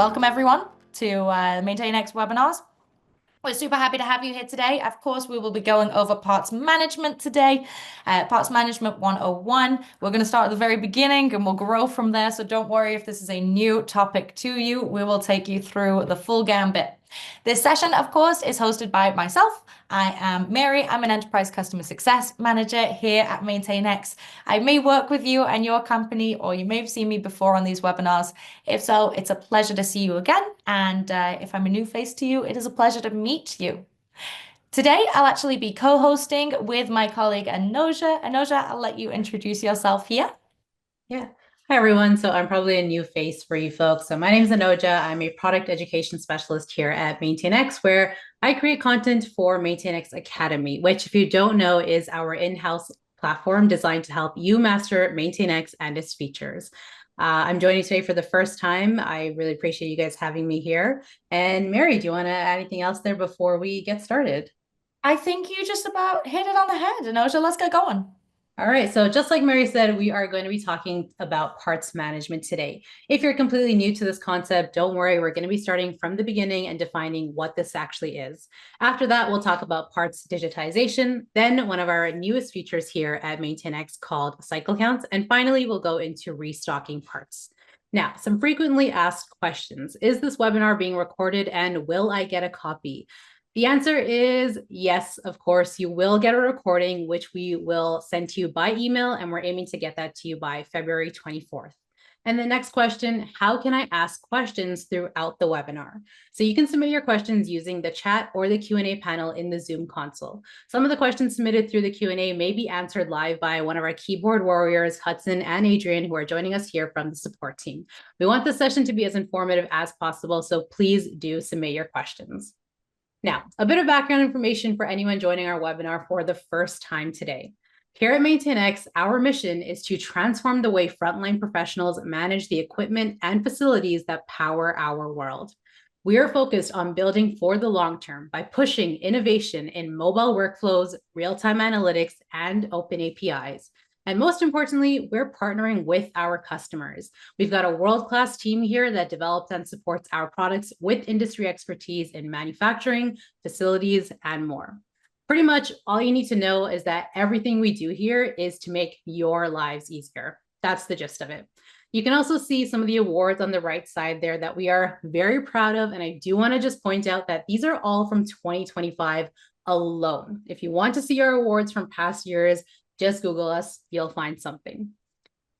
welcome everyone to MaintainX webinars. We're super happy to have you here today. Of course, we will be going over parts management today, parts management 101. We're going to start at the very beginning and we'll grow from there. So don't worry if this is a new topic to you. We will take you through the full gambit. This session, of course, is hosted by myself. I am Mary. I'm an Enterprise Customer Success Manager here at MaintainX. I may work with you and your company, or you may have seen me before on these webinars. If so, it's a pleasure to see you again. And if I'm a new face to you, it is a pleasure to meet you. Today, I'll actually be co-hosting with my colleague Anoja. Anoja, I'll let you introduce yourself here. Yeah. Hi, everyone. So I'm probably a new face for you folks. So my name is Anoja. I'm a product education specialist here at MaintainX, where I create content for MaintainX Academy, which, if you don't know, is our in-house platform designed to help you master MaintainX and its features. I'm joining today for the first time. I really appreciate you guys having me here. And Mary, do you want to add anything else there before we get started? I think you just about hit it on the head. Anoja, let's get going. All right, so just like Mary said, we are going to be talking about parts management today. If you're completely new to this concept, don't worry, we're going to be starting from the beginning and defining what this actually is. After that, we'll talk about parts digitization, then one of our newest features here at MaintainX called cycle counts, and finally, we'll go into restocking parts. Now, some frequently asked questions. Is this webinar being recorded and will I get a copy? The answer is yes, of course, you will get a recording, which we will send to you by email, and we're aiming to get that to you by February 24th. And the next question, how can I ask questions throughout the webinar? So you can submit your questions using the chat or the Q&A panel in the Zoom console. Some of the questions submitted through the Q&A may be answered live by one of our keyboard warriors, Hudson and Adrian, who are joining us here from the support team. We want the session to be as informative as possible, so please do submit your questions. Now, a bit of background information for anyone joining our webinar for the first time today. Here at MaintainX, our mission is to transform the way frontline professionals manage the equipment and facilities that power our world. We are focused on building for the long term by pushing innovation in mobile workflows, real-time analytics, and open APIs. And most importantly, we're partnering with our customers. We've got a world-class team here that develops and supports our products with industry expertise in manufacturing, facilities, and more. Pretty much all you need to know is that everything we do here is to make your lives easier. That's the gist of it. You can also see some of the awards on the right side there that we are very proud of. And I do want to just point out that these are all from 2025 alone. If you want to see our awards from past years, just Google us, you'll find something.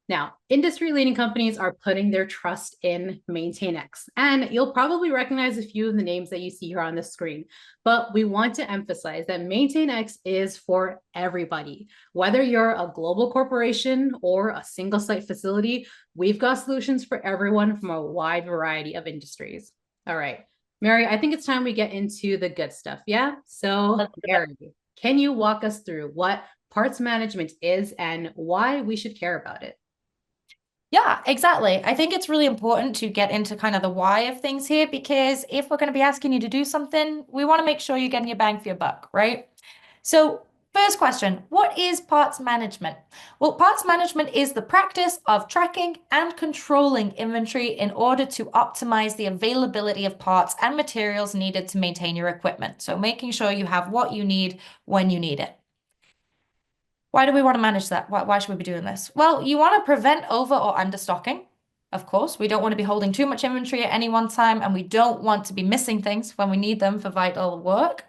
Now, industry-leading companies are putting their trust in MaintainX, and you'll probably recognize a few of the names that you see here on the screen, but we want to emphasize that MaintainX is for everybody. Whether you're a global corporation or a single-site facility, we've got solutions for everyone from a wide variety of industries. All right, Mary, I think it's time we get into the good stuff, yeah? So, Mary, can you walk us through what parts management is and why we should care about it? Yeah, exactly. I think it's really important to get into kind of the why of things here, because if we're going to be asking you to do something, we want to make sure you're getting your bang for your buck, right? So first question, what is parts management? Well, parts management is the practice of tracking and controlling inventory in order to optimize the availability of parts and materials needed to maintain your equipment. So making sure you have what you need when you need it. Why do we want to manage that? Why should we be doing this? Well, you want to prevent over or understocking. Of course, we don't want to be holding too much inventory at any one time, and we don't want to be missing things when we need them for vital work.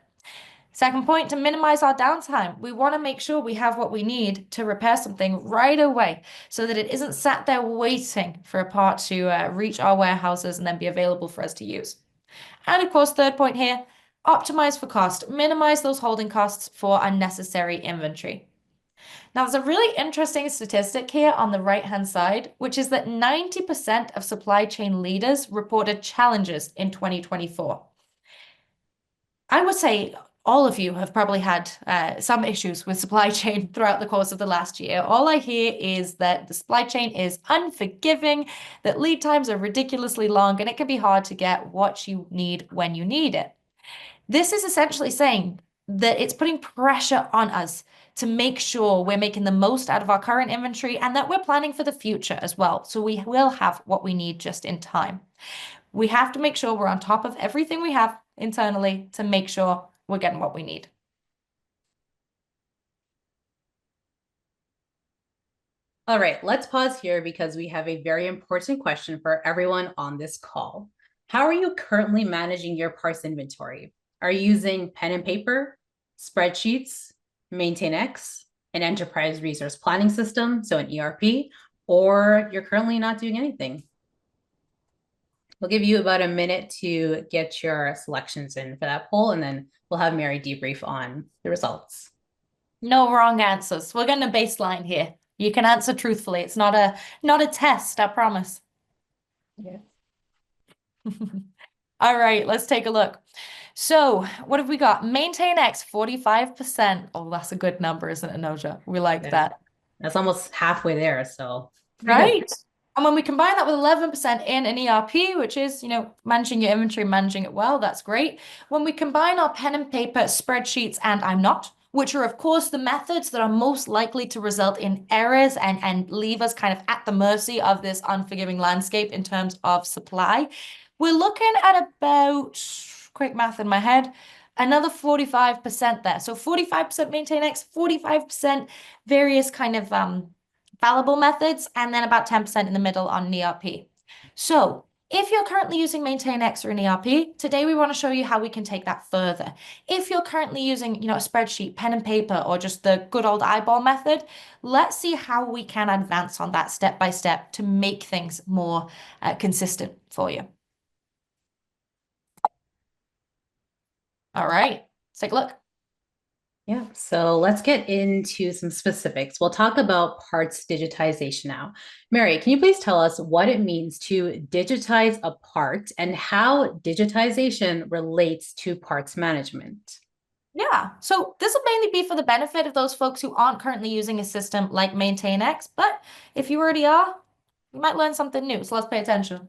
Second point, to minimize our downtime. We want to make sure we have what we need to repair something right away so that it isn't sat there waiting for a part to reach our warehouses and then be available for us to use. And of course, third point here, optimize for cost. Minimize those holding costs for unnecessary inventory. Now, there's a really interesting statistic here on the right-hand side, which is that 90% of supply chain leaders reported challenges in 2024. I would say all of you have probably had some issues with supply chain throughout the course of the last year. All I hear is that the supply chain is unforgiving, that lead times are ridiculously long, and it can be hard to get what you need when you need it. This is essentially saying that it's putting pressure on us to make sure we're making the most out of our current inventory and that we're planning for the future as well. So we will have what we need just in time. We have to make sure we're on top of everything we have internally to make sure we're getting what we need. All right, let's pause here because we have a very important question for everyone on this call. How are you currently managing your parts inventory? Are you using pen and paper, spreadsheets, MaintainX, an enterprise resource planning system, so an ERP, or you're currently not doing anything? We'll give you about a minute to get your selections in for that poll, and then we'll have Mary debrief on the results. No wrong answers. We're getting a baseline here. You can answer truthfully. It's not a test, I promise. Yeah. All right, let's take a look. So, what have we got? MaintainX 45%. Oh, that's a good number, isn't it, Anoja? We like Yeah. that. That's almost halfway there, so pretty good. Right. And when we combine that with 11% in an ERP, which is, managing your inventory, managing it well, that's great. When we combine our pen and paper spreadsheets and I'm not, which are, of course, the methods that are most likely to result in errors and leave us kind of at the mercy of this unforgiving landscape in terms of supply, we're looking at about, quick math in my head, another 45% there. So 45% MaintainX, 45% various kind of fallible methods, and then about 10% in the middle on an ERP. So if you're currently using MaintainX or an ERP, today we want to show you how we can take that further. If you're currently using, a spreadsheet, pen and paper, or just the good old eyeball method, let's see how we can advance on that step by step to make things more consistent for you. All right, let's take a look. Yeah, so let's get into some specifics. We'll talk about parts digitization now. Mary, can you please tell us what it means to digitize a part and how digitization relates to parts management? Yeah, so this will mainly be for the benefit of those folks who aren't currently using a system like MaintainX, but if you already are, you might learn something new, so let's pay attention.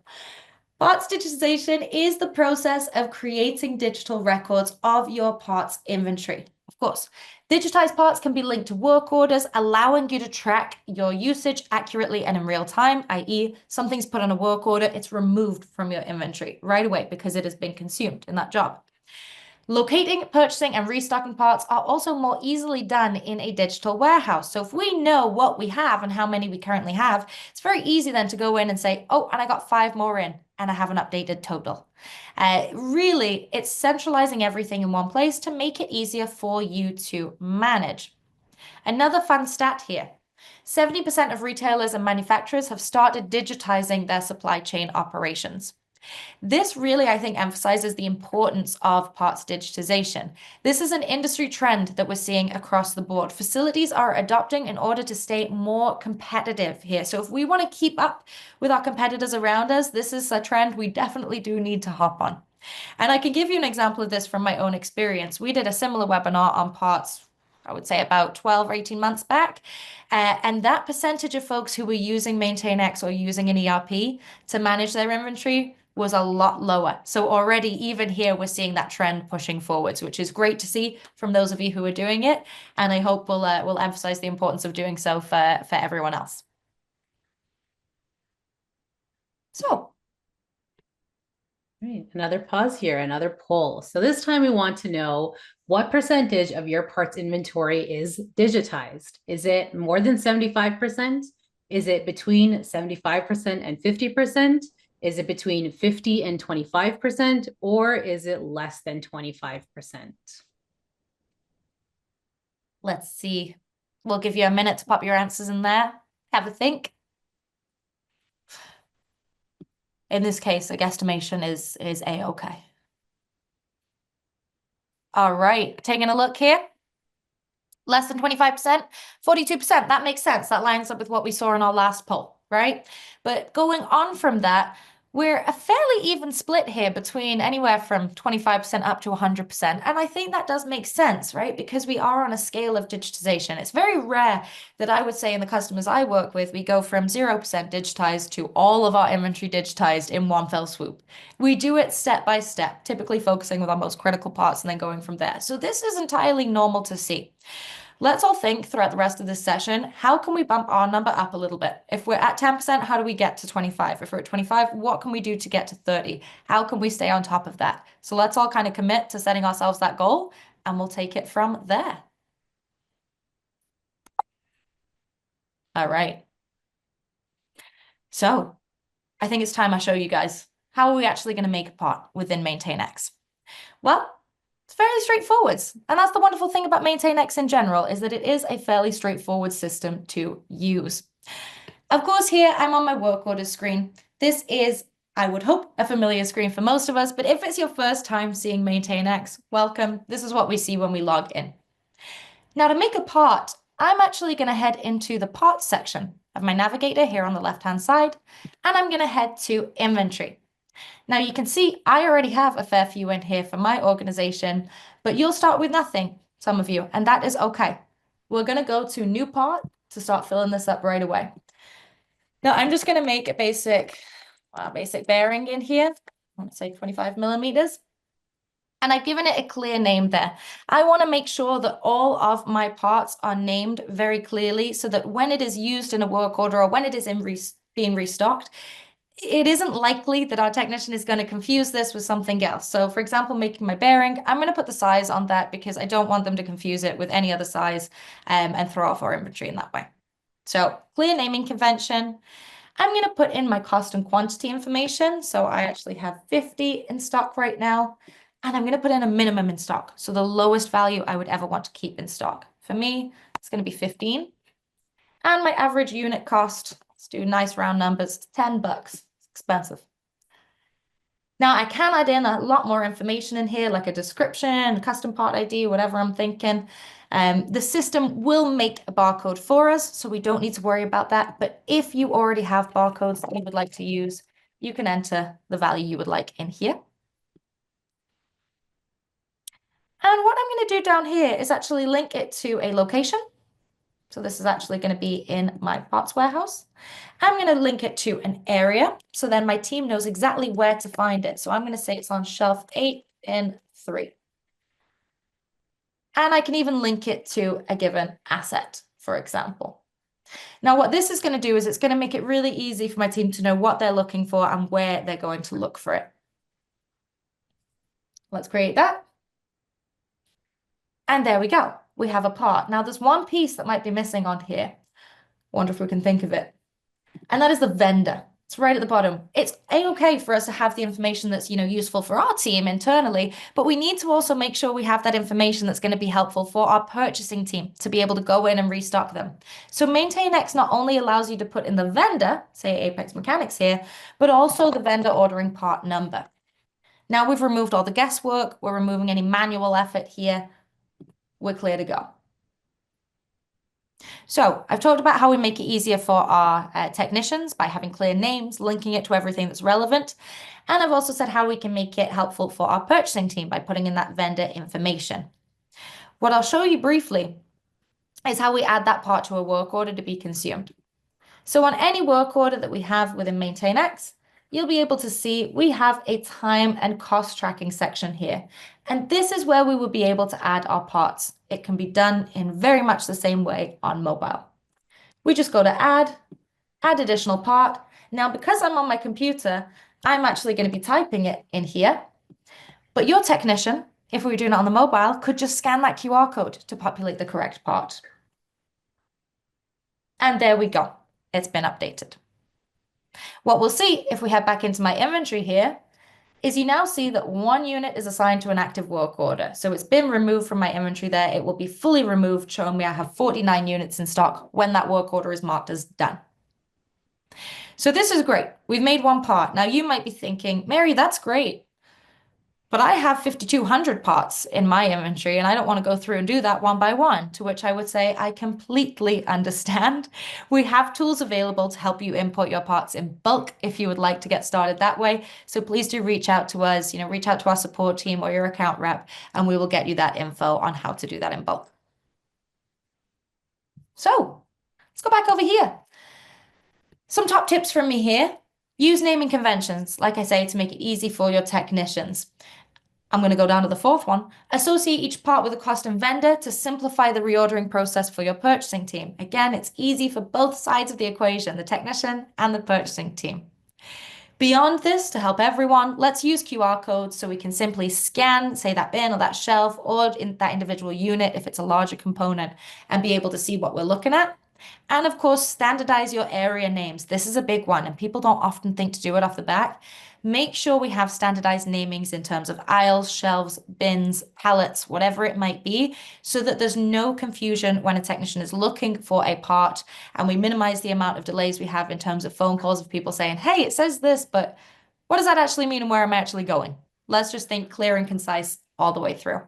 Parts digitization is the process of creating digital records of your parts inventory. Of course, digitized parts can be linked to work orders, allowing you to track your usage accurately and in real time, i.e., something's put on a work order, it's removed from your inventory right away because it has been consumed in that job. Locating, purchasing, and restocking parts are also more easily done in a digital warehouse. So if we know what we have and how many we currently have, it's very easy then to go in and say, oh, and I got 5 more in, and I have an updated total. Really, it's centralizing everything in one place to make it easier for you to manage. Another fun stat here. 70% of retailers and manufacturers have started digitizing their supply chain operations. This really, I think, emphasizes the importance of parts digitization. This is an industry trend that we're seeing across the board. Facilities are adopting in order to stay more competitive here. So if we want to keep up with our competitors around us, this is a trend we definitely do need to hop on. And I can give you an example of this from my own experience. We did a similar webinar on parts, I would say about 12 or 18 months back. And that percentage of folks who were using MaintainX or using an ERP to manage their inventory was a lot lower. So already, even here, we're seeing that trend pushing forwards, which is great to see from those of you who are doing it. And I hope we'll emphasize the importance of doing so for everyone else. So Right, another pause here, another poll. So this time we want to know what percentage of your parts inventory is digitized. Is it more than 75%? Is it between 75% and 50%? Is it between 50 and 25%? Or is it less than 25%? let's see. We'll give you a minute to pop your answers in there. Have a think. In this case, a guesstimation is a-okay. All right, taking a look here. Less than 25%, 42%. That makes sense. That lines up with what we saw in our last poll, right? But going on from that, we're a fairly even split here between anywhere from 25% up to 100%. And I think that does make sense, right? Because we are on a scale of digitization. It's very rare that I would say in the customers I work with, we go from 0% digitized to all of our inventory digitized in one fell swoop. We do it step by step, typically focusing with our most critical parts and then going from there. So this is entirely normal to see. let's all think throughout the rest of this session, how can we bump our number up a little bit? If we're at 10%, how do we get to 25? If we're at 25, what can we do to get to 30? How can we stay on top of that? So let's all kind of commit to setting ourselves that goal, and we'll take it from there. All right. So I think it's time I show you guys how are we actually going to make a part within MaintainX. Well, it's fairly straightforward. And that's the wonderful thing about MaintainX in general, is that it is a fairly straightforward system to use. Of course, here I'm on my work orders screen. This is, I would hope, a familiar screen for most of us, but if it's your first time seeing MaintainX, welcome. This is what we see when we log in. Now to make a part, I'm actually going to head into the parts section of my navigator here on the left-hand side, and I'm going to head to inventory. Now you can see I already have a fair few in here for my organization, but you'll start with nothing, some of you, and that is okay. We're going to go to new part to start filling this up right away. Now I'm just going to make a basic bearing in here. I want to say 25 millimeters. And I've given it a clear name there. I want to make sure that all of my parts are named very clearly so that when it is used in a work order or when it is being restocked, it isn't likely that our technician is going to confuse this with something else. So for example, making my bearing, I'm going to put the size on that because I don't want them to confuse it with any other size and throw off our inventory in that way. So clear naming convention. I'm going to put in my cost and quantity information. So I actually have 50 in stock right now, and I'm going to put in a minimum in stock. So the lowest value I would ever want to keep in stock. For me, it's going to be 15. And my average unit cost, let's do nice round numbers, 10 bucks. It's expensive. Now I can add in a lot more information in here, like a description, custom part ID, whatever I'm thinking. The system will make a barcode for us, so we don't need to worry about that. But if you already have barcodes that you would like to use, you can enter the value you would like in here. And what I'm going to do down here is actually link it to a location. So this is actually going to be in my parts warehouse. I'm going to link it to an area, so then my team knows exactly where to find it. So I'm going to say it's on shelf 8 in 3. And I can even link it to a given asset, for example. Now, what this is going to do is it's going to make it really easy for my team to know what they're looking for and where they're going to look for it. Let's create that. And there we go. We have a part. Now, there's one piece that might be missing on here. Wonder if we can think of it. And that is the vendor. It's right at the bottom. It's a-okay for us to have the information that's, useful for our team internally, but we need to also make sure we have that information that's going to be helpful for our purchasing team to be able to go in and restock them. So MaintainX not only allows you to put in the vendor, say Apex Mechanics here, but also the vendor ordering part number. Now we've removed all the guesswork. We're removing any manual effort here. We're clear to go. So I've talked about how we make it easier for our technicians by having clear names, linking it to everything that's relevant. And I've also said how we can make it helpful for our purchasing team by putting in that vendor information. What I'll show you briefly is how we add that part to a work order to be consumed. So on any work order that we have within MaintainX, you'll be able to see we have a time and cost tracking section here. And this is where we will be able to add our parts. It can be done in very much the same way on mobile. We just go to add additional part. Now, because I'm on my computer, I'm actually going to be typing it in here. But your technician, if we were doing it on the mobile, could just scan that QR code to populate the correct part. And there we go. It's been updated. What we'll see if we head back into my inventory here is you now see that one unit is assigned to an active work order. So it's been removed from my inventory there. It will be fully removed, showing me I have 49 units in stock when that work order is marked as done. So this is great. We've made one part. Now you might be thinking, Mary, that's great, but I have 5,200 parts in my inventory and I don't want to go through and do that one by one, to which I would say I completely understand. We have tools available to help you import your parts in bulk if you would like to get started that way. So please do reach out to us, reach out to our support team or your account rep, and we will get you that info on how to do that in bulk. So let's go back over here. Some top tips from me here. Use naming conventions, like I say, to make it easy for your technicians. I'm going to go down to the fourth one. Associate each part with a cost and vendor to simplify the reordering process for your purchasing team. Again, it's easy for both sides of the equation, the technician and the purchasing team. Beyond this, to help everyone, let's use QR codes so we can simply scan, say, that bin or that shelf or in that individual unit if it's a larger component and be able to see what we're looking at. And of course, standardize your area names. This is a big one, and people don't often think to do it off the bat. Make sure we have standardized namings in terms of aisles, shelves, bins, pallets, whatever it might be, so that there's no confusion when a technician is looking for a part, and we minimize the amount of delays we have in terms of phone calls of people saying, hey, it says this, but what does that actually mean and where am I actually going? Let's just think clear and concise all the way through.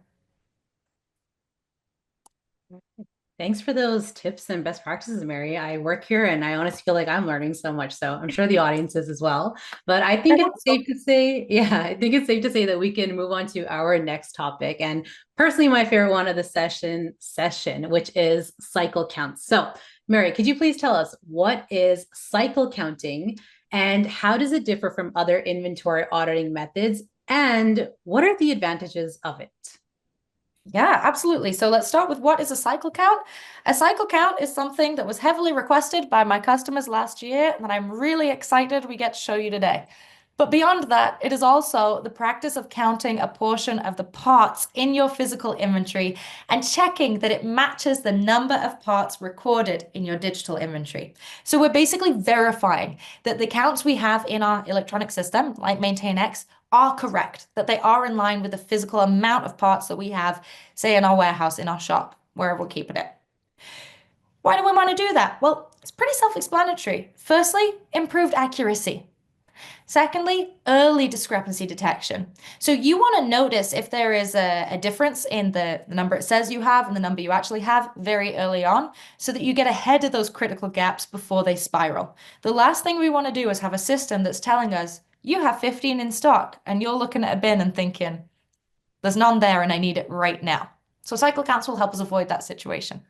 Thanks for those tips and best practices, Mary. I work here and I honestly feel like I'm learning so much. So I'm sure the audience is as well. But I think it's safe to say, yeah, I think it's safe to say that we can move on to our next topic. And personally, my favorite one of the session, which is cycle counts. So, Mary, could you please tell us what is cycle counting and how does it differ from other inventory auditing methods? And what are the advantages of it? Yeah, absolutely. So let's start with what is a cycle count? A cycle count is something that was heavily requested by my customers last year, and I'm really excited we get to show you today. But beyond that, it is also the practice of counting a portion of the parts in your physical inventory and checking that it matches the number of parts recorded in your digital inventory. So we're basically verifying that the counts we have in our electronic system, like MaintainX, are correct, that they are in line with the physical amount of parts that we have, say, in our warehouse, in our shop, wherever we're keeping it. Why do we want to do that? Well, it's pretty self-explanatory. Firstly, improved accuracy. Secondly, early discrepancy detection. So you want to notice if there is a difference in the number it says you have and the number you actually have very early on so that you get ahead of those critical gaps before they spiral. The last thing we want to do is have a system that's telling us, you have 15 in stock, and you're looking at a bin and thinking, there's none there and I need it right now. So cycle counts will help us avoid that situation.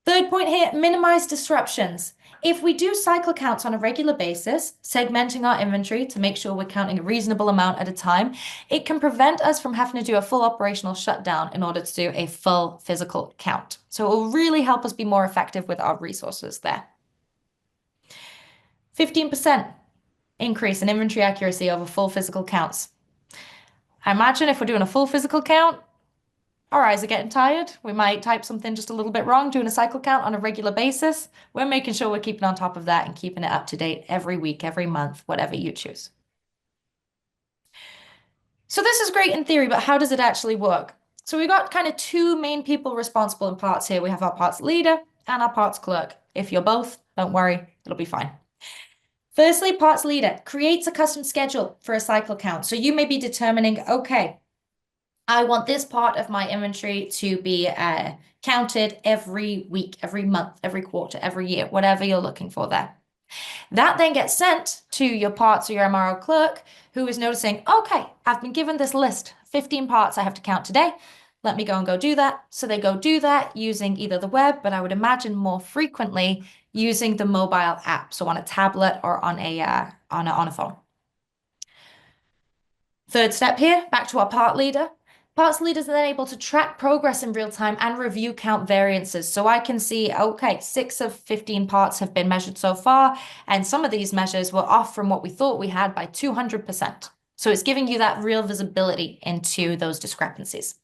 Third point here, minimize disruptions. If we do cycle counts on a regular basis, segmenting our inventory to make sure we're counting a reasonable amount at a time, it can prevent us from having to do a full operational shutdown in order to do a full physical count. So it will really help us be more effective with our resources there. 15% increase in inventory accuracy over full physical counts. I imagine if we're doing a full physical count, our eyes are getting tired. We might type something just a little bit wrong, doing a cycle count on a regular basis. We're making sure we're keeping on top of that and keeping it up to date every week, every month, whatever you choose. So this is great in theory, but how does it actually work? So we've got kind of two main people responsible in parts here. We have our parts leader and our parts clerk. If you're both, don't worry, it'll be fine. Firstly, parts leader creates a custom schedule for a cycle count. So you may be determining, okay, I want this part of my inventory to be counted every week, every month, every quarter, every year, whatever you're looking for there. That then gets sent to your parts or your MRO clerk who is noticing, okay, I've been given this list, 15 parts I have to count today. Let me go do that. So they go do that using either the web, but I would imagine more frequently using the mobile app, so on a tablet or on a phone. Third step here, back to our part leader. Parts leaders are then able to track progress in real time and review count variances. So I can see, okay, 6 of 15 parts have been measured so far, and some of these measures were off from what we thought we had by 200%. So it's giving you that real visibility into those discrepancies.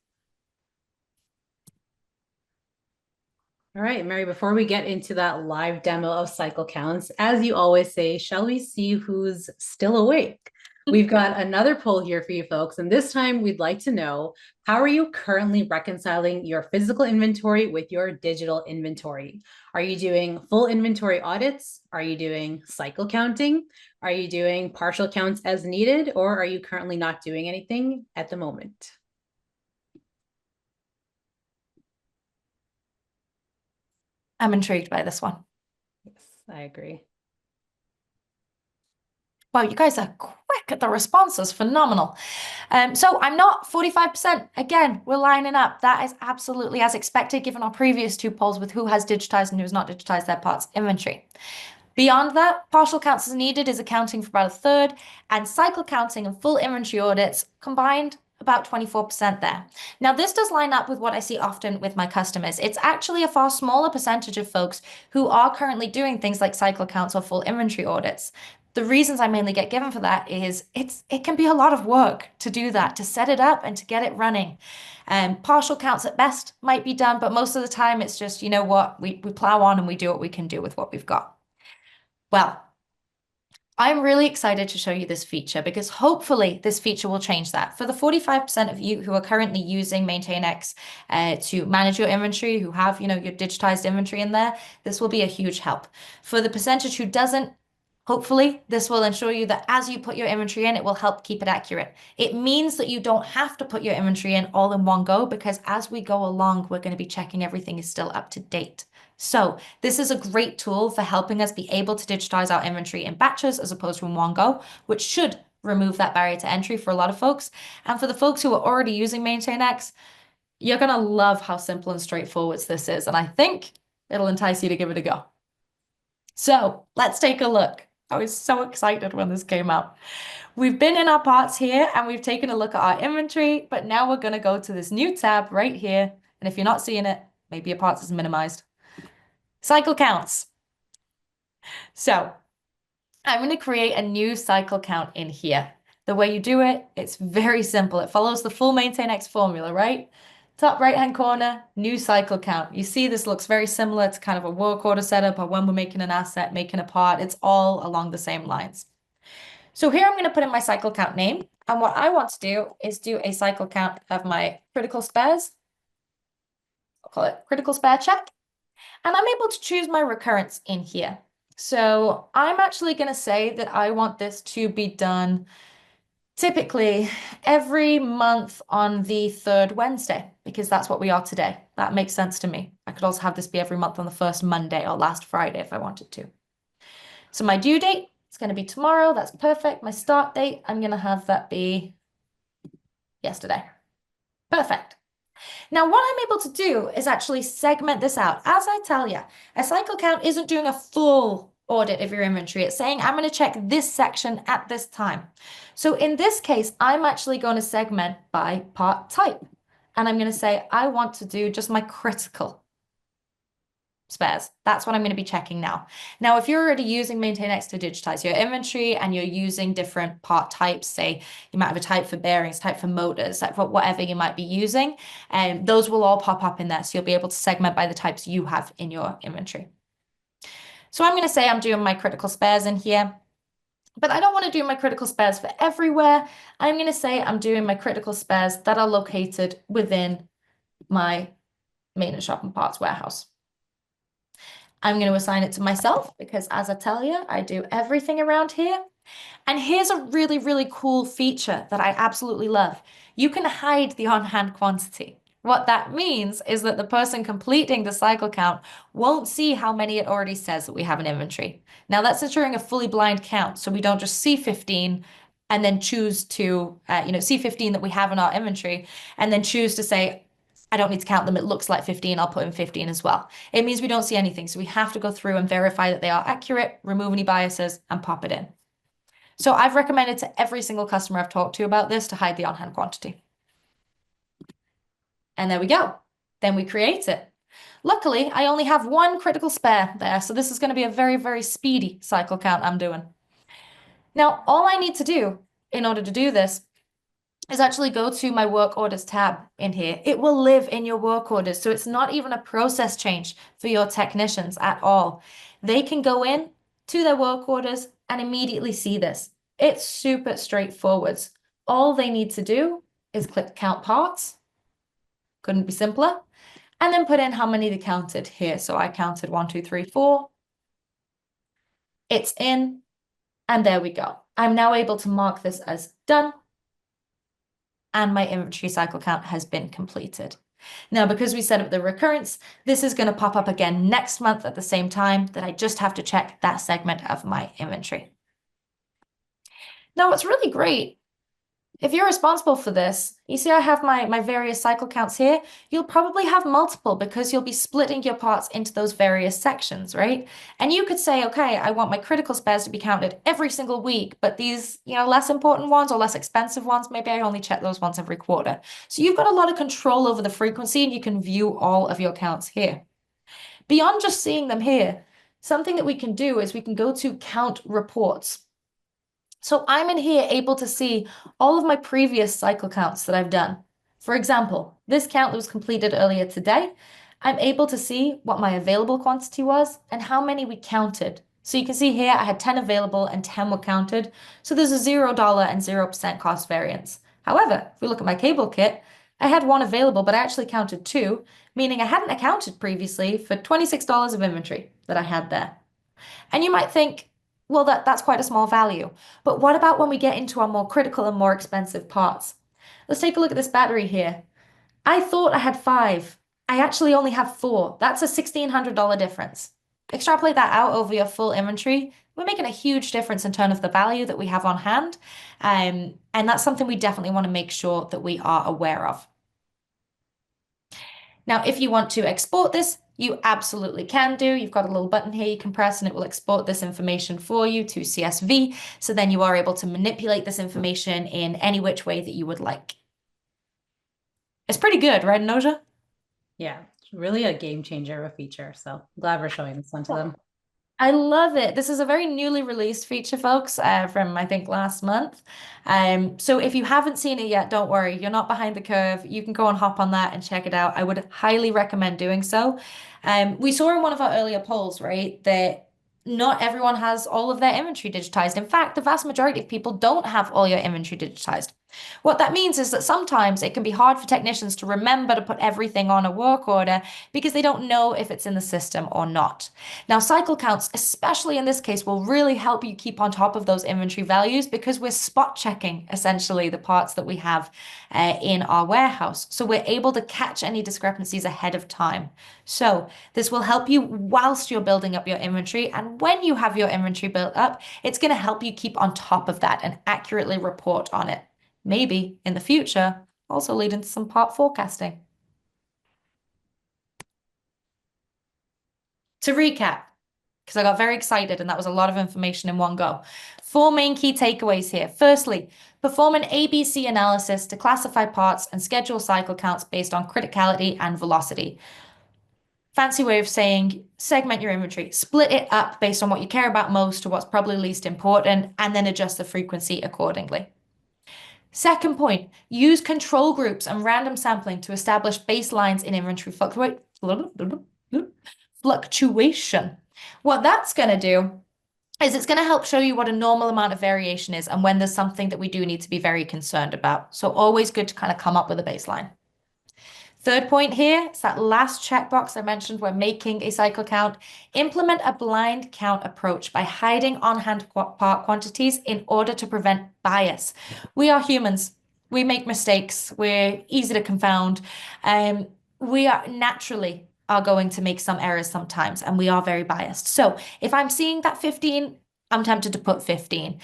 All right, Mary, before we get into that live demo of cycle counts, as you always say, shall we see who's still awake? We've got another poll here for you folks, and this time we'd like to know, how are you currently reconciling your physical inventory with your digital inventory? Are you doing full inventory audits? Are you doing cycle counting? Are you doing partial counts as needed, or are you currently not doing anything at the moment? I'm intrigued by this one. Yes, I agree. Wow, you guys are quick at the responses, phenomenal. So I'm not 45%. Again, we're lining up. That is absolutely as expected, given our previous two polls with who has digitized and who's not digitized their parts inventory. Beyond that, partial counts as needed is accounting for about a third, and cycle counting and full inventory audits combined about 24% there. Now, this does line up with what I see often with my customers. It's actually a far smaller percentage of folks who are currently doing things like cycle counts or full inventory audits. The reasons I mainly get given for that is it can be a lot of work to do that, to set it up and to get it running. Partial counts at best might be done, but most of the time it's just, you know what, we plow on and we do what we can do with what we've got. Well, I'm really excited to show you this feature because hopefully this feature will change that. For the 45% of you who are currently using MaintainX to manage your inventory, who have, your digitized inventory in there, this will be a huge help. For the percentage who doesn't, hopefully this will ensure you that as you put your inventory in, it will help keep it accurate. It means that you don't have to put your inventory in all in one go because as we go along, we're going to be checking everything is still up to date. So this is a great tool for helping us be able to digitize our inventory in batches as opposed to in one go, which should remove that barrier to entry for a lot of folks. And for the folks who are already using MaintainX, you're going to love how simple and straightforward this is. And I think it'll entice you to give it a go. So let's take a look. I was so excited when this came out. We've been in our parts here and we've taken a look at our inventory, but now we're going to go to this new tab right here. And if you're not seeing it, maybe your parts is minimized. Cycle counts. So I'm going to create a new cycle count in here. The way you do it, it's very simple. It follows the full MaintainX formula, right? Top right-hand corner, new cycle count. You see this looks very similar to kind of a work order setup or when we're making an asset, making a part. It's all along the same lines. So here I'm going to put in my cycle count name. And what I want to do is do a cycle count of my critical spares. I'll call it critical spare check. And I'm able to choose my recurrence in here. So I'm actually going to say that I want this to be done typically every month on the third Wednesday, because that's what we are today. That makes sense to me. I could also have this be every month on the first Monday or last Friday if I wanted to. So my due date is going to be tomorrow. That's perfect. My start date, I'm going to have that be yesterday. Perfect. Now, what I'm able to do is actually segment this out. As I tell you, a cycle count isn't doing a full audit of your inventory. It's saying, I'm going to check this section at this time. So in this case, I'm actually going to segment by part type. And I'm going to say, I want to do just my critical spares. That's what I'm going to be checking now. Now, if you're already using MaintainX to digitize your inventory and you're using different part types, say you might have a type for bearings, type for motors, type for whatever you might be using, and those will all pop up in there. So you'll be able to segment by the types you have in your inventory. So I'm going to say I'm doing my critical spares in here, but I don't want to do my critical spares for everywhere. I'm going to say I'm doing my critical spares that are located within my maintenance shop and parts warehouse. I'm going to assign it to myself because as I tell you, I do everything around here. And here's a really, really cool feature that I absolutely love. You can hide the on-hand quantity. What that means is that the person completing the cycle count won't see how many it already says that we have in inventory. Now that's ensuring a fully blind count, so we don't just see 15 and then choose to, see 15 that we have in our inventory and then choose to say, I don't need to count them. It looks like 15. I'll put in 15 as well. It means we don't see anything. So we have to go through and verify that they are accurate, remove any biases, and pop it in. So I've recommended to every single customer I've talked to about this to hide the on-hand quantity. And there we go. Then we create it. Luckily, I only have one critical spare there. So this is going to be a very, very speedy cycle count I'm doing. Now, all I need to do in order to do this is actually go to my work orders tab in here. It will live in your work orders. So it's not even a process change for your technicians at all. They can go in to their work orders and immediately see this. It's super straightforward. All they need to do is click count parts. Couldn't be simpler. And then put in how many they counted here. So I counted 1, 2, 3, 4. It's in. And there we go. I'm now able to mark this as done. And my inventory cycle count has been completed. Now, because we set up the recurrence, this is going to pop up again next month at the same time that I just have to check that segment of my inventory. Now, what's really great If you're responsible for this, you see I have my various cycle counts here. You'll probably have multiple because you'll be splitting your parts into those various sections, right? And you could say, okay, I want my critical spares to be counted every single week, but these, less important ones or less expensive ones, maybe I only check those once every quarter. So you've got a lot of control over the frequency and you can view all of your counts here. Beyond just seeing them here, something that we can do is we can go to count reports. So I'm in here able to see all of my previous cycle counts that I've done. For example, this count that was completed earlier today, I'm able to see what my available quantity was and how many we counted. So you can see here I had 10 available and 10 were counted. So there's a $0 and 0% cost variance. However, if we look at my cable kit, I had one available, but I actually counted two, meaning I hadn't accounted previously for $26 of inventory that I had there. And you might think, well, that's quite a small value. But what about when we get into our more critical and more expensive parts? Let's take a look at this battery here. I thought I had five. I actually only have four. That's a $1,600 difference. Extrapolate that out over your full inventory. We're making a huge difference in terms of the value that we have on hand. And that's something we definitely want to make sure that we are aware of. Now, if you want to export this, you absolutely can do. You've got a little button here you can press and it will export this information for you to CSV. So then you are able to manipulate this information in any which way that you would like. It's pretty good, right, Noja? Yeah, it's really a game changer of a feature. So I'm glad we're showing this one to them. I love it. This is a very newly released feature, folks, from I think last month. So if you haven't seen it yet, don't worry, you're not behind the curve. You can go and hop on that and check it out. I would highly recommend doing so. We saw in one of our earlier polls, right, that not everyone has all of their inventory digitized. In fact, the vast majority of people don't have all your inventory digitized. What that means is that sometimes it can be hard for technicians to remember to put everything on a work order because they don't know if it's in the system or not. Now, cycle counts, especially in this case, will really help you keep on top of those inventory values because we're spot checking essentially the parts that we have in our warehouse. So we're able to catch any discrepancies ahead of time. So this will help you whilst you're building up your inventory. And when you have your inventory built up, it's going to help you keep on top of that and accurately report on it. Maybe in the future, also lead into some part forecasting. To recap, because I got very excited and that was a lot of information in one go. Four main key takeaways here. Firstly, perform an ABC analysis to classify parts and schedule cycle counts based on criticality and velocity. Fancy way of saying segment your inventory, split it up based on what you care about most to what's probably least important, and then adjust the frequency accordingly. Second point, use control groups and random sampling to establish baselines in inventory fluctuation. What that's going to do is it's going to help show you what a normal amount of variation is and when there's something that we do need to be very concerned about. So always good to kind of come up with a baseline. Third point here is that last checkbox I mentioned when making a cycle count. Implement a blind count approach by hiding on-hand part quantities in order to prevent bias. We are humans. We make mistakes. We're easy to confound. We are naturally are going to make some errors sometimes, and we are very biased. So if I'm seeing that 15, I'm tempted to put 15.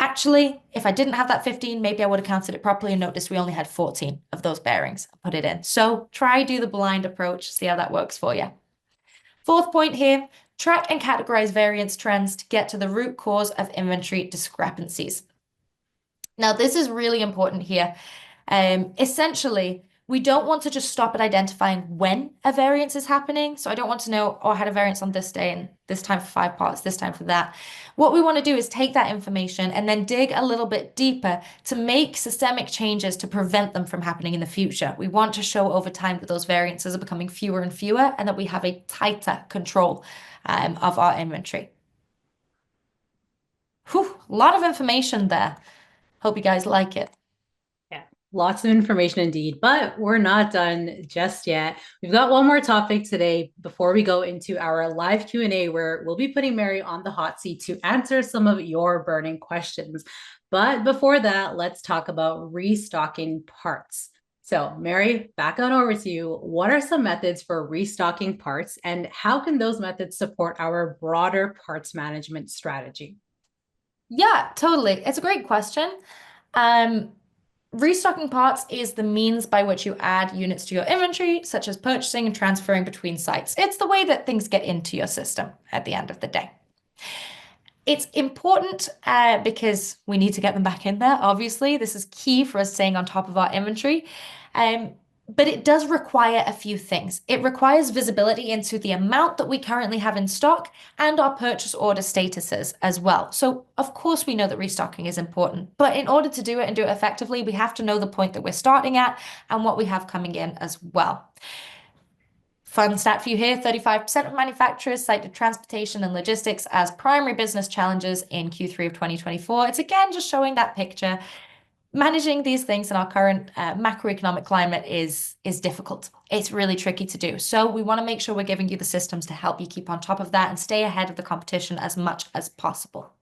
Actually, if I didn't have that 15, maybe I would have counted it properly and noticed we only had 14 of those bearings and put it in. So try do the blind approach, see how that works for you. Fourth point here, track and categorize variance trends to get to the root cause of inventory discrepancies. Now, this is really important here. Essentially, we don't want to just stop at identifying when a variance is happening. So I don't want to know, oh, I had a variance on this day and this time for five parts, this time for that. What we want to do is take that information and then dig a little bit deeper to make systemic changes to prevent them from happening in the future. We want to show over time that those variances are becoming fewer and fewer and that we have a tighter control of our inventory. Whew, a lot of information there. Hope you guys like it. Yeah, lots of information indeed, but we're not done just yet. We've got one more topic today before we go into our live Q&A where we'll be putting Mary on the hot seat to answer some of your burning questions. But before that, let's talk about restocking parts. So Mary, back on over to you. What are some methods for restocking parts and how can those methods support our broader parts management strategy? Yeah, totally. It's a great question. Um, Restocking parts is the means by which you add units to your inventory, such as purchasing and transferring between sites. It's the way that things get into your system at the end of the day. It's important because we need to get them back in there, obviously. This is key for us staying on top of our inventory. Um, but it does require a few things. It requires visibility into the amount that we currently have in stock and our purchase order statuses as well. So, of course, we know that restocking is important, but in order to do it and do it effectively, we have to know the point that we're starting at and what we have coming in as well. Fun stat for you here, 35% of manufacturers cited transportation and logistics as primary business challenges in Q3 of 2024. It's again just showing that picture. Managing these things in our current macroeconomic climate is difficult. It's really tricky to do. So we want to make sure we're giving you the systems to help you keep on top of that and stay ahead of the competition as much as possible.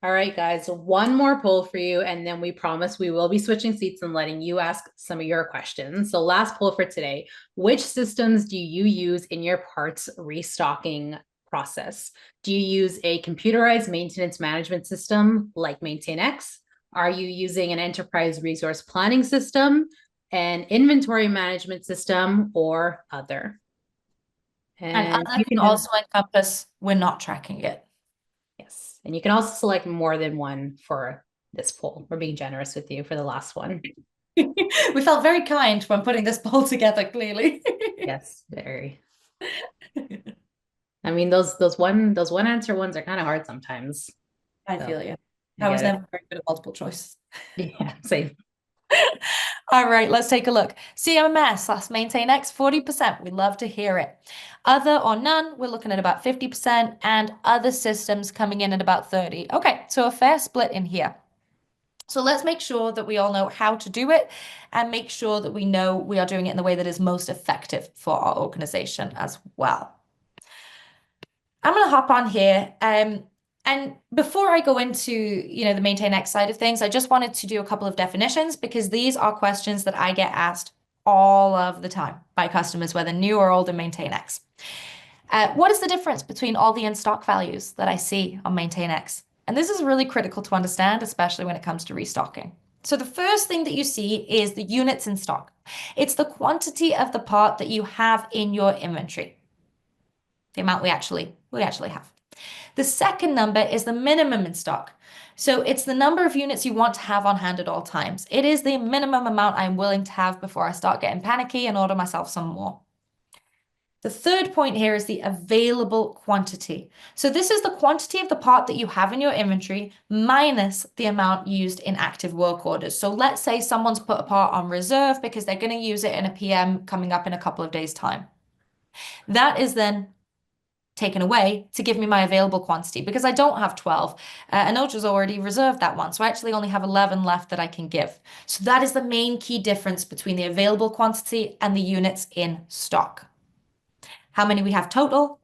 All right, guys, one more poll for you, and then we promise we will be switching seats and letting you ask some of your questions. So last poll for today, which systems do you use in your parts restocking process? Do you use a computerized maintenance management system like MaintainX? Are you using an enterprise resource planning system, an inventory management system, or other? And And other you can can, also encompass we're not tracking it. yes, and you can also select more than one for this poll. We're being generous with you for the last one. We felt very kind when putting this poll together, clearly. Yes, very. I mean, those one answer ones are kind of hard sometimes. I So feel you. I I was get it. never very good at multiple choice. Yeah, same. All right, let's take a look. CMMS, that's MaintainX, 40%. We'd love to hear it. Other or none, we're looking at about 50%, and other systems coming in at about 30. Okay, so a fair split in here. So let's make sure that we all know how to do it and make sure that we know we are doing it in the way that is most effective for our organization as well. I'm going to hop on here. And before I go into, the MaintainX side of things, I just wanted to do a couple of definitions because these are questions that I get asked all of the time by customers, whether new or old in MaintainX. What is the difference between all the in-stock values that I see on MaintainX? And this is really critical to understand, especially when it comes to restocking. So the first thing that you see is the units in stock. It's the quantity of the part that you have in your inventory, the amount we actually have. The second number is the minimum in stock. So it's the number of units you want to have on hand at all times. It is the minimum amount I'm willing to have before I start getting panicky and order myself some more. The third point here is the available quantity. So this is the quantity of the part that you have in your inventory minus the amount used in active work orders. So let's say someone's put a part on reserve because they're going to use it in a PM coming up in a couple of days' time. That is then taken away to give me my available quantity because I don't have 12. Anoa's already reserved that one, so I actually only have 11 left that I can give. So that is the main key difference between the available quantity and the units in stock. How many we have total,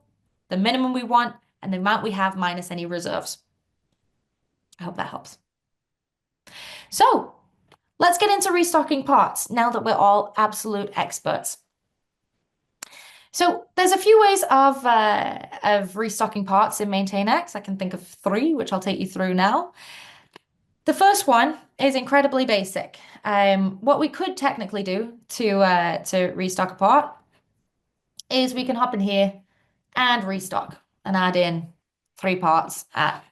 the minimum we want, and the amount we have minus any reserves. I hope that helps. So let's get into restocking parts now that we're all absolute experts. So there's a few ways of restocking parts in MaintainX. I can think of three, which I'll take you through now. The first one is incredibly basic. What we could technically do to restock a part is we can hop in here and restock and add in 3 parts at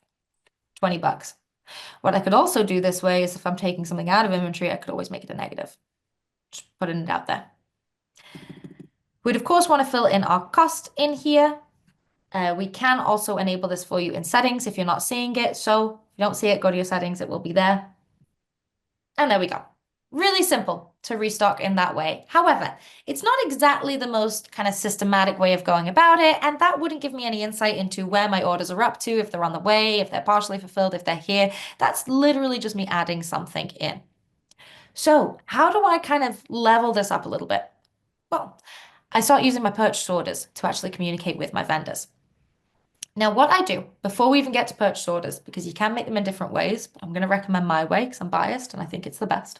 20 bucks. What I could also do this way is if I'm taking something out of inventory, I could always make it a negative. Just putting it out there. We'd of course want to fill in our cost in here. We can also enable this for you in settings if you're not seeing it. So if you don't see it, go to your settings, it will be there. And there we go. Really simple to restock in that way. However, it's not exactly the most kind of systematic way of going about it, and that wouldn't give me any insight into where my orders are up to, if they're on the way, if they're partially fulfilled, if they're here. That's literally just me adding something in. So how do I kind of level this up a little bit? Well, I start using my purchase orders to actually communicate with my vendors. Now, what I do before we even get to purchase orders, because you can make them in different ways, but I'm going to recommend my way because I'm biased and I think it's the best,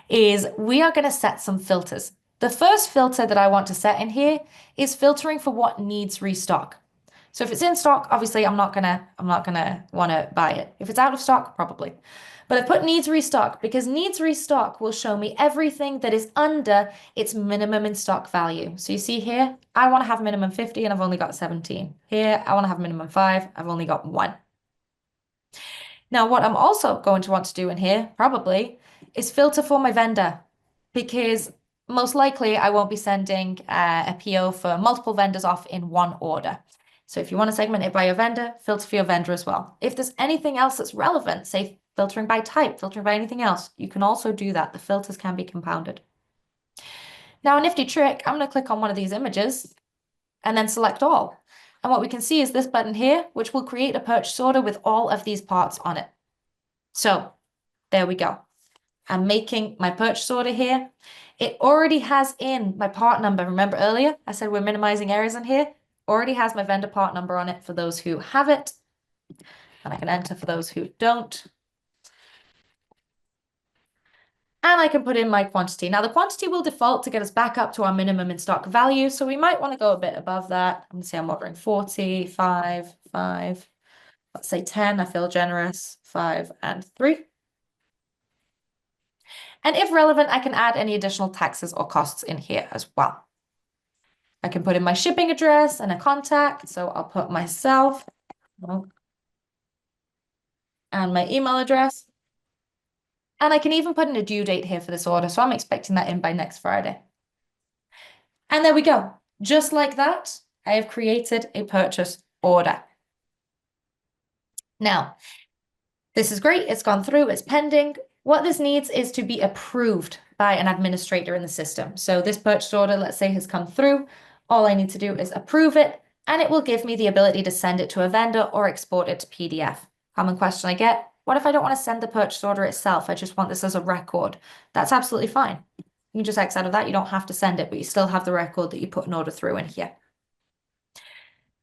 is we are going to set some filters. The first filter that I want to set in here is filtering for what needs restock. So if it's in stock, obviously I'm not gonna want to buy it. If it's out of stock, probably. But I put needs restock because needs restock will show me everything that is under its minimum in stock value. So you see here, I want to have minimum 50 and I've only got 17. Here, I want to have minimum 5, I've only got 1. Now, what I'm also going to want to do in here, probably, is filter for my vendor because most likely I won't be sending a PO for multiple vendors off in one order. So if you want to segment it by your vendor, filter for your vendor as well. If there's anything else that's relevant, say filtering by type, filtering by anything else, you can also do that. The filters can be compounded. Now, a nifty trick, I'm going to click on one of these images and then select all. And what we can see is this button here, which will create a purchase order with all of these parts on it. So there we go. I'm making my purchase order here. It already has in my part number. Remember earlier, I said we're minimizing errors in here. Already has my vendor part number on it for those who have it. And I can enter for those who don't. And I can put in my quantity. Now the quantity will default to get us back up to our minimum in stock value. So we might want to go a bit above that. I'm going to say I'm ordering 40, 5, 5. Let's say 10, I feel generous, 5 and 3. And if relevant, I can add any additional taxes or costs in here as well. I can put in my shipping address and a contact. So I'll put myself and my email address. And I can even put in a due date here for this order. So I'm expecting that in by next Friday. And there we go. Just like that, I have created a purchase order. Now, this is great. It's gone through. It's pending. What this needs is to be approved by an administrator in the system. So this purchase order, let's say, has come through. All I need to do is approve it, and it will give me the ability to send it to a vendor or export it to PDF. Common question I get, what if I don't want to send the purchase order itself? I just want this as a record. That's absolutely fine. You can just X out of that. You don't have to send it, but you still have the record that you put an order through in here.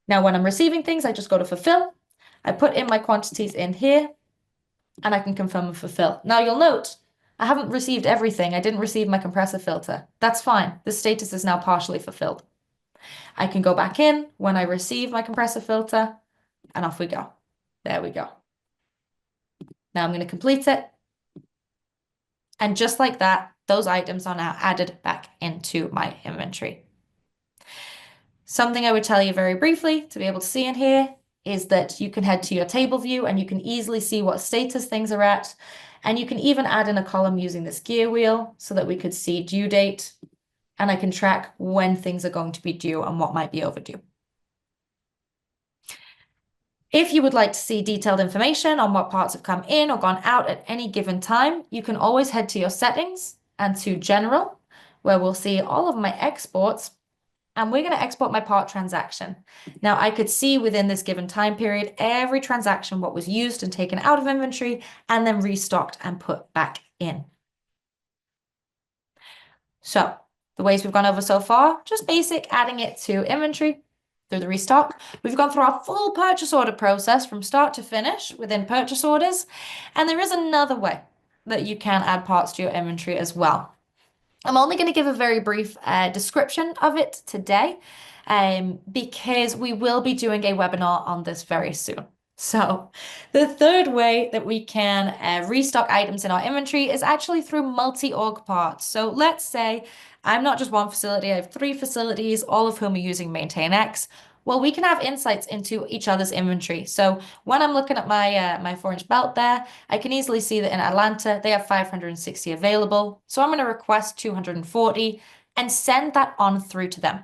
Now, when I'm receiving things, I just go to fulfill. I put in my quantities in here, and I can confirm and fulfill. Now you'll note, I haven't received everything. I didn't receive my compressor filter. That's fine. The status is now partially fulfilled. I can go back in when I receive my compressor filter, and off we go. There we go. Now I'm going to complete it. And just like that, those items are now added back into my inventory. Something I would tell you very briefly to be able to see in here is that you can head to your table view and you can easily see what status things are at. And you can even add in a column using this gear wheel so that we could see due date, and I can track when things are going to be due and what might be overdue. If you would like to see detailed information on what parts have come in or gone out at any given time, you can always head to your settings and to general, where we'll see all of my exports. And we're going to export my part transaction. Now I could see within this given time period, every transaction, what was used and taken out of inventory and then restocked and put back in. So the ways we've gone over so far, just basic, adding it to inventory through the restock. We've gone through our full purchase order process from start to finish within purchase orders. And there is another way that you can add parts to your inventory as well. I'm only going to give a very brief description of it today because we will be doing a webinar on this very soon. So the third way that we can restock items in our inventory is actually through multi-org parts. So let's say I'm not just one facility, I have 3 facilities, all of whom are using MaintainX. Well, we can have insights into each other's inventory. So when I'm looking at my 4-inch belt there, I can easily see that in Atlanta, they have 560 available. So I'm going to request 240 and send that on through to them.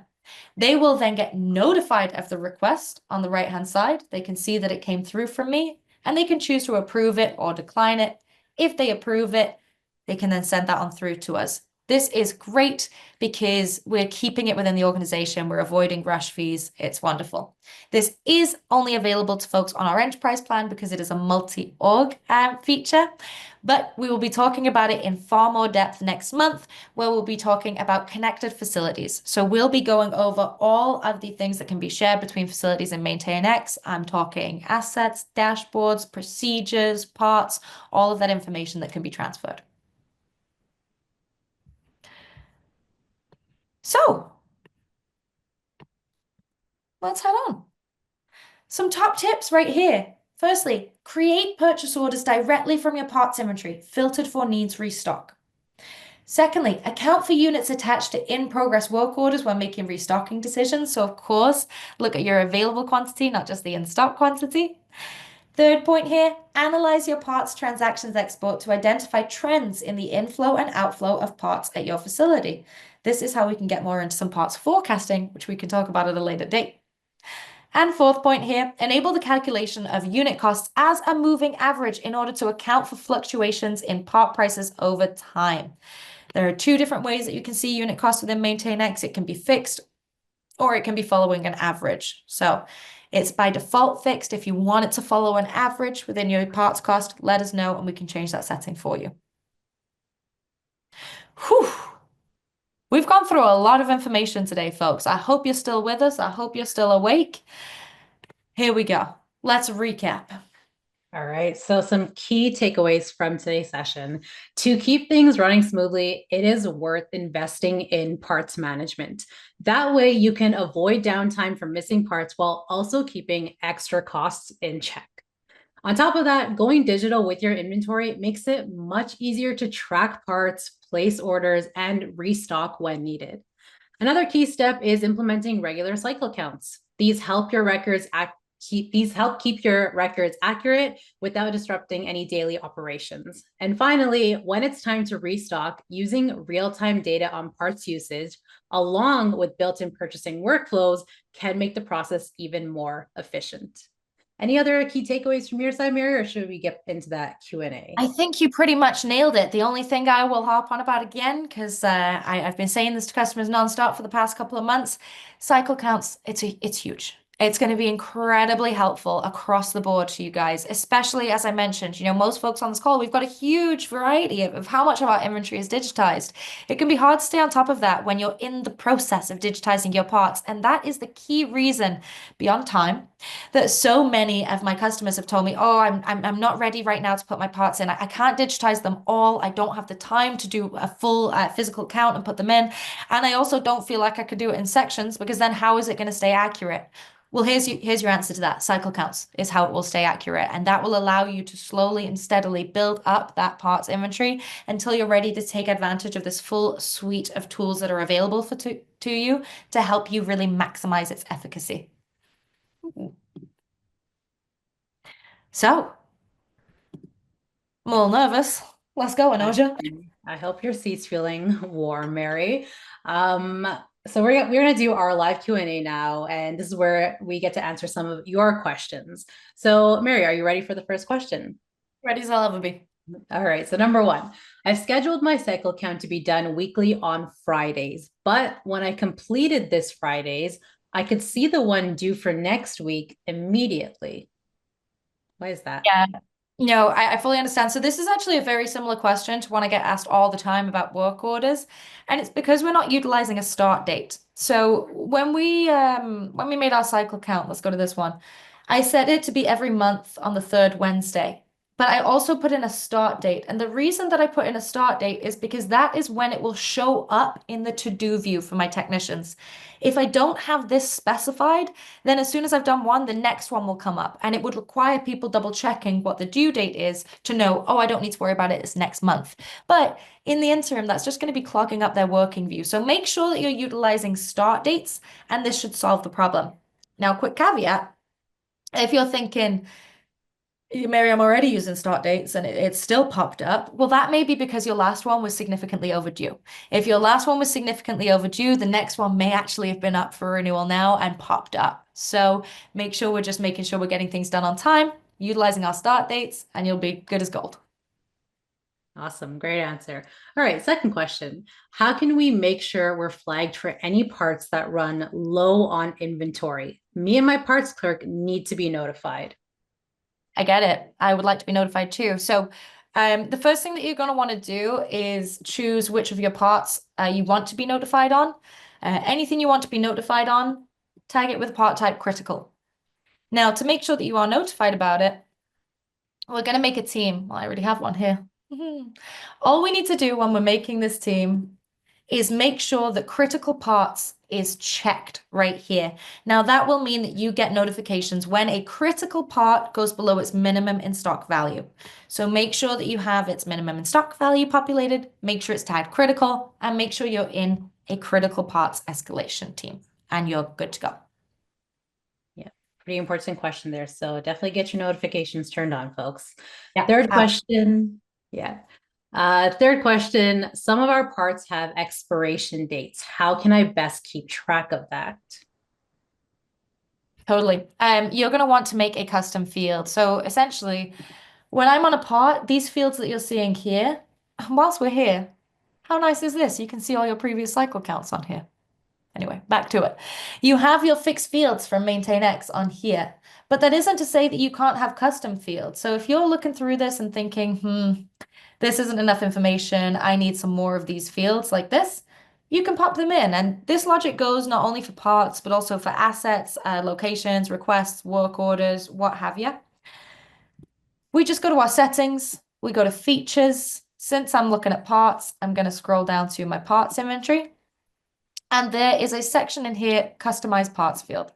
They will then get notified of the request on the right-hand side. They can see that it came through from me, and they can choose to approve it or decline it. If they approve it, they can then send that on through to us. This is great because we're keeping it within the organization. We're avoiding rush fees. It's wonderful. This is only available to folks on our enterprise plan because it is a multi-org feature, but we will be talking about it in far more depth next month, where we'll be talking about connected facilities. So we'll be going over all of the things that can be shared between facilities in MaintainX. I'm talking assets, dashboards, procedures, parts, all of that information that can be transferred. So let's head on. Some top tips right here. Firstly, create purchase orders directly from your parts inventory, filtered for needs restock. Secondly, account for units attached to in-progress work orders when making restocking decisions. So, of course, look at your available quantity, not just the in-stock quantity. Third point here, analyze your parts transactions export to identify trends in the inflow and outflow of parts at your facility. This is how we can get more into some parts forecasting, which we can talk about at a later date. And fourth point here, enable the calculation of unit costs as a moving average in order to account for fluctuations in part prices over time. There are two different ways that you can see unit costs within MaintainX. It can be fixed or it can be following an average. So it's by default fixed. If you want it to follow an average within your parts cost, let us know and we can change that setting for you. Whew. We've gone through a lot of information today, folks. I hope you're still with us. I hope you're still awake. Here we go. Let's recap. All right. So, some key takeaways from today's session. To keep things running smoothly, it is worth investing in parts management. That way, you can avoid downtime from missing parts while also keeping extra costs in check. On top of that, going digital with your inventory makes it much easier to track parts, place orders, and restock when needed. Another key step is implementing regular cycle counts. These help keep your records accurate without disrupting any daily operations. And finally, when it's time to restock, using real-time data on parts usage along with built-in purchasing workflows can make the process even more efficient. Any other key takeaways from your side, Mary, or should we get into that Q&A? I think you pretty much nailed it. The only thing I will harp on about again, because I've been saying this to customers nonstop for the past couple of months, cycle counts, it's huge. It's going to be incredibly helpful across the board to you guys, especially as I mentioned, most folks on this call, we've got a huge variety of how much of our inventory is digitized. It can be hard to stay on top of that when you're in the process of digitizing your parts. And that is the key reason beyond time that so many of my customers have told me, oh, I'm not ready right now to put my parts in. I can't digitize them all. I don't have the time to do a full physical count and put them in. And I also don't feel like I could do it in sections because then how is it going to stay accurate? Well, here's your answer to that. Cycle counts is how it will stay accurate. And that will allow you to slowly and steadily build up that parts inventory until you're ready to take advantage of this full suite of tools that are available to you to help you really maximize its efficacy. So, I'm a little nervous. Let's go, Anoja. I hope your seat's feeling warm, Mary. Um, so we're gonna do our live Q&A now, and this is where we get to answer some of your questions. So, Mary, are you ready for the first question? Ready as I'll ever be. All right. So, number one, I've scheduled my cycle count to be done weekly on Fridays, but when I completed this Fridays, I could see the one due for next week immediately. Why is that? Yeah. No, I fully understand. So this is actually a very similar question to one I get asked all the time about work orders, and it's because we're not utilizing a start date. So when we made our cycle count, let's go to this one. I set it to be every month on the third Wednesday. But I also put in a start date. And the reason that I put in a start date is because that is when it will show up in the to-do view for my technicians. If I don't have this specified, then as soon as I've done one, the next one will come up. And it would require people double checking what the due date is to know, oh, I don't need to worry about it, it's next month. But in the interim, that's just going to be clogging up their working view. So make sure that you're utilizing start dates, and this should solve the problem. Now, quick caveat, if you're thinking, Mary, I'm already using start dates and it's still popped up. Well, that may be because your last one was significantly overdue. If your last one was significantly overdue, the next one may actually have been up for renewal now and popped up. So make sure we're just making sure we're getting things done on time, utilizing our start dates, and you'll be good as gold. Awesome. Great answer. All right. Second question. How can we make sure we're flagged for any parts that run low on inventory? Me and my parts clerk need to be notified. I get it. I would like to be notified too. So, the first thing that you're going to want to do is choose which of your parts you want to be notified on. Anything you want to be notified on, tag it with part type critical. Now, to make sure that you are notified about it, we're going to make a team. Well, I already have one here. All we need to do when we're making this team is make sure that critical parts is checked right here. Now, that will mean that you get notifications when a critical part goes below its minimum in stock value. So make sure that you have its minimum in stock value populated, make sure it's tagged critical, and make sure you're in a critical parts escalation team, and you're good to go. Yeah, pretty important question there. So definitely get your notifications turned on, folks. Yeah. Third question. Yeah. Third question. Some of our parts have expiration dates. How can I best keep track of that? Totally. You're going to want to make a custom field. So essentially, when I'm on a part, these fields that you're seeing here, whilst we're here, how nice is this? You can see all your previous cycle counts on here. Anyway, back to it. You have your fixed fields from MaintainX on here, but that isn't to say that you can't have custom fields. So if you're looking through this and thinking, this isn't enough information, I need some more of these fields like this, you can pop them in. And this logic goes not only for parts, but also for assets, locations, requests, work orders, what have you. We just go to our settings, we go to features. Since I'm looking at parts, I'm going to scroll down to my parts inventory. And there is a section in here, customize parts field.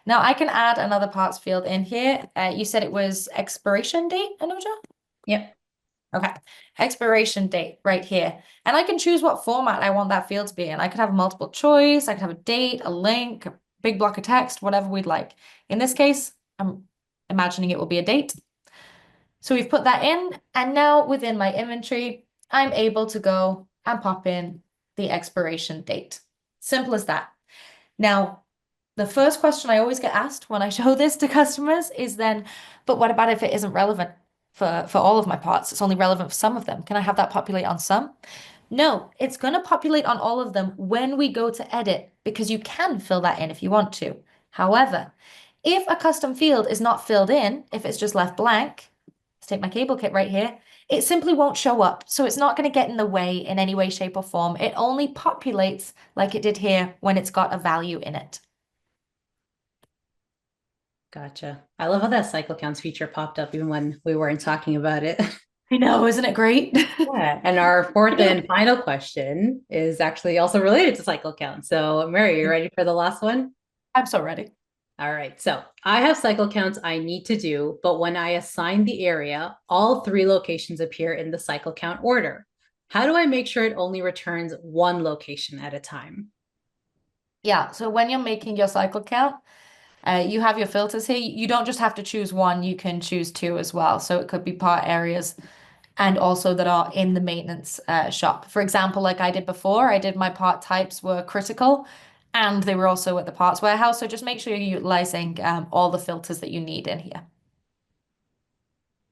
Now I can add another parts field in here. You said it was expiration date, Anuja? Yep. Okay, expiration date right here. And I can choose what format I want that field to be in. I could have multiple choice, I could have a date, a link, a big block of text, whatever we'd like. In this case, I'm imagining it will be a date. So we've put that in, and now within my inventory, I'm able to go and pop in the expiration date. Simple as that. Now, the first question I always get asked when I show this to customers is then, but what about if it isn't relevant for all of my parts? It's only relevant for some of them. Can I have that populate on some? No, it's going to populate on all of them when we go to edit, because you can fill that in if you want to. However, if a custom field is not filled in, if it's just left blank, let's take my cable kit right here, it simply won't show up. So it's not going to get in the way in any way, shape, or form. It only populates like it did here when it's got a value in it. Gotcha. I love how that cycle counts feature popped up even when we weren't talking about it. I know, isn't it great? Yeah. And our fourth and final question is actually also related to cycle count. So, Mary, you ready for the last one? I'm so ready. All right. So, I have cycle counts I need to do, but when I assign the area, all three locations appear in the cycle count order. How do I make sure it only returns one location at a time? Yeah, so when you're making your cycle count, you have your filters here. You don't just have to choose one, you can choose two as well. So it could be part areas and also that are in the maintenance shop. For example, like I did before, I did my part types were critical and they were also at the parts warehouse. So just make sure you're utilizing all the filters that you need in here.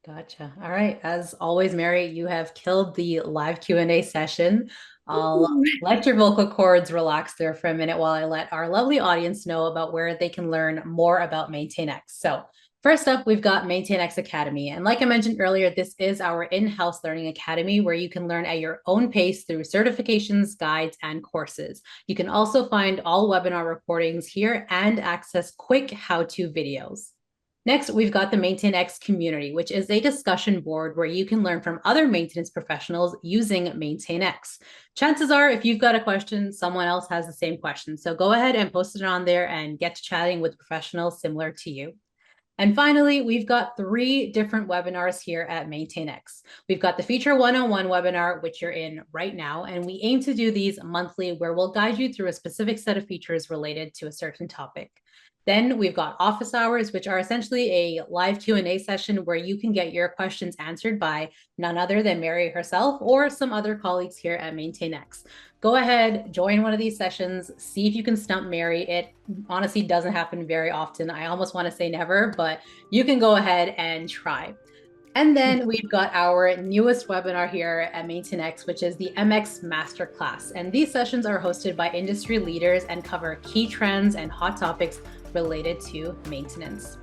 Gotcha. All right. As always, Mary, you have killed the live Q&A session. I'll let your vocal cords relax there for a minute while I let our lovely audience know about where they can learn more about MaintainX. So first up, we've got MaintainX Academy. And like I mentioned earlier, this is our in-house learning academy where you can learn at your own pace through certifications, guides, and courses. You can also find all webinar recordings here and access quick how-to videos. Next, we've got the MaintainX community, which is a discussion board where you can learn from other maintenance professionals using MaintainX. Chances are, if you've got a question, someone else has the same question. So go ahead and post it on there and get to chatting with professionals similar to you. And finally, we've got 3 different webinars here at MaintainX. We've got the Feature 101 webinar, which you're in right now, and we aim to do these monthly where we'll guide you through a specific set of features related to a certain topic. Then we've got office hours, which are essentially a live Q&A session where you can get your questions answered by none other than Mary herself or some other colleagues here at MaintainX. Go ahead, join one of these sessions, see if you can stump Mary. It honestly doesn't happen very often. I almost want to say never, but you can go ahead and try. And then we've got our newest webinar here at MaintainX, which is the MX Masterclass. And these sessions are hosted by industry leaders and cover key trends and hot topics related to maintenance.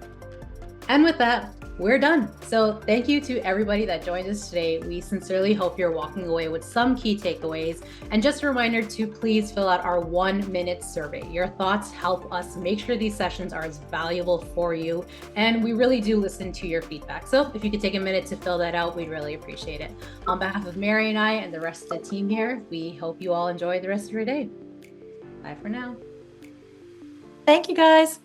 And with that, we're done. So thank you to everybody that joined us today. We sincerely hope you're walking away with some key takeaways. And just a reminder to please fill out our 1-minute survey. Your thoughts help us make sure these sessions are as valuable for you. And we really do listen to your feedback. So if you could take a minute to fill that out, we'd really appreciate it. On behalf of Mary and I and the rest of the team here, we hope you all enjoy the rest of your day. Bye for now. Thank you guys.